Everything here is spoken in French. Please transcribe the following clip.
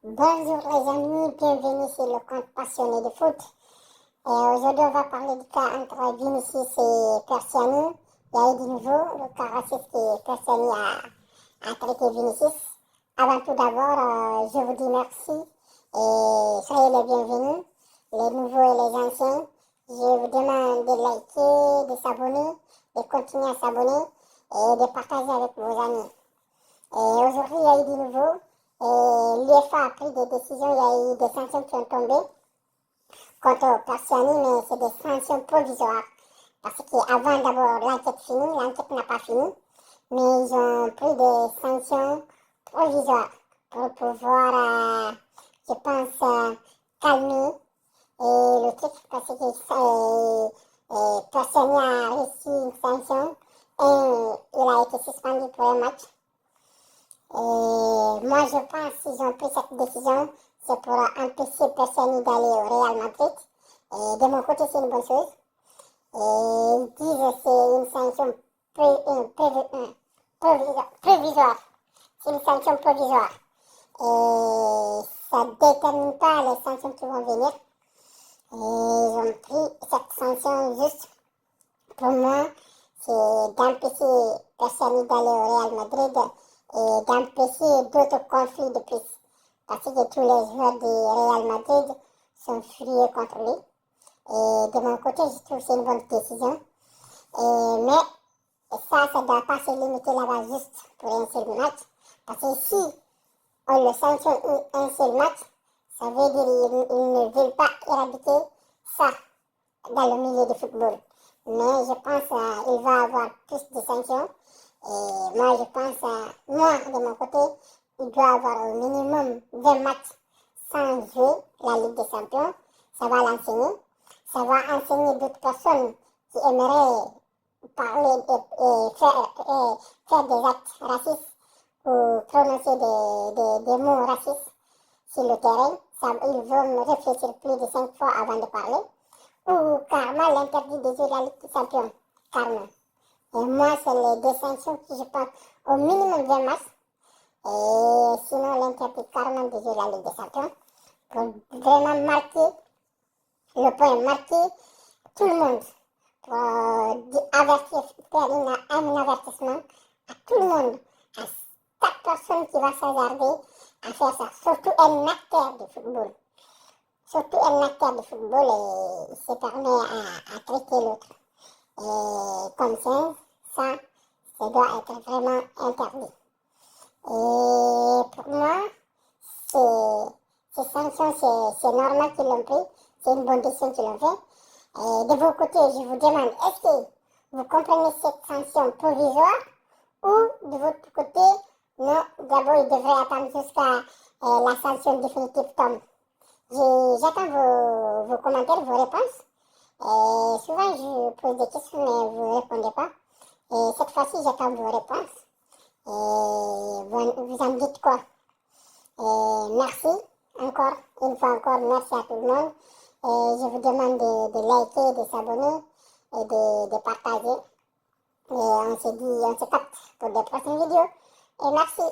Bonjour les amis, bienvenue sur le compte passionné de foot. Et aujourd'hui, on va parler du cas entre Vinicius et Persiani. Il y a eu du nouveau, le cas raciste que Persiani a traité Vinicius. Avant tout d'abord, je vous dis merci et soyez les bienvenus, les nouveaux et les anciens. Je vous demande de liker, de s'abonner, de continuer à s'abonner et de partager avec vos amis. Et aujourd'hui, il y a eu du nouveau. Et l'UEFA a pris des décisions, il y a eu des sanctions qui ont tombé contre Persiani, mais c'est des sanctions provisoires. Parce qu'avant d'abord l'enquête finie, l'enquête n'a pas fini, mais ils ont pris des sanctions provisoires pour pouvoir, je pense, calmer le truc, parce que Persiani a reçu une sanction et il a été suspendu pour un match. Et moi, je pense qu'ils ont pris cette décision, c'est pour empêcher Persiani d'aller au Real Madrid. Et de mon côté, c'est une bonne chose. Et ils disent que c'est une sanction provisoire. C'est une sanction provisoire. Et ça ne détermine pas les sanctions qui vont venir. Et ils ont pris cette sanction juste, pour moi, c'est d'empêcher Persiani d'aller au Real Madrid et d'empêcher d'autres conflits de plus. Parce que tous les joueurs du Real Madrid sont furieux contre lui. Et de mon côté, je trouve que c'est une bonne décision. Mais ça ne doit pas se limiter là-bas juste pour un seul match. Parce que si on le sanctionne un seul match, ça veut dire qu'ils ne veulent pas éradiquer ça dans le milieu du football. Mais je pense qu'il va y avoir plus de sanctions. Et moi, je pense, moi, de mon côté, il doit y avoir au minimum 20 matchs sans jouer la Ligue des Champions. Ça va l'enseigner. Ça va enseigner d'autres personnes qui aimeraient parler faire des actes racistes ou prononcer des mots racistes sur le terrain. Ils vont réfléchir plus de 5 fois avant de parler. Ou carrément l'interdit de jouer la Ligue des Champions. Carrément. Et moi, c'est les deux sanctions que je pense au minimum 20 matchs. Et sinon, l'interdit carrément de jouer la Ligue des Champions. Pour vraiment marquer le point, marquer tout le monde. Pour avertir, faire un avertissement à tout le monde. À chaque personne qui va s'hasarder à faire ça. Surtout un acteur de football. Surtout un acteur de football et il se permet à traiter l'autre. Et comme ça doit être vraiment interdit. Et pour moi, ces sanctions, c'est normal qu'ils l'ont pris. C'est une bonne décision qu'ils l'ont fait. Et de vos côtés, je vous demande, est-ce que vous comprenez cette sanction provisoire ou de votre côté, non, d'abord il devrait attendre jusqu'à la sanction définitive tombe. J'attends vos commentaires, vos réponses. Et souvent, je pose des questions, mais vous ne répondez pas. Et cette fois-ci, j'attends vos réponses. Et vous en dites quoi? Et merci encore, une fois encore, merci à tout le monde. Et je vous demande de liker, de s'abonner et de partager. Et on se capte pour des prochaines vidéos. Et merci.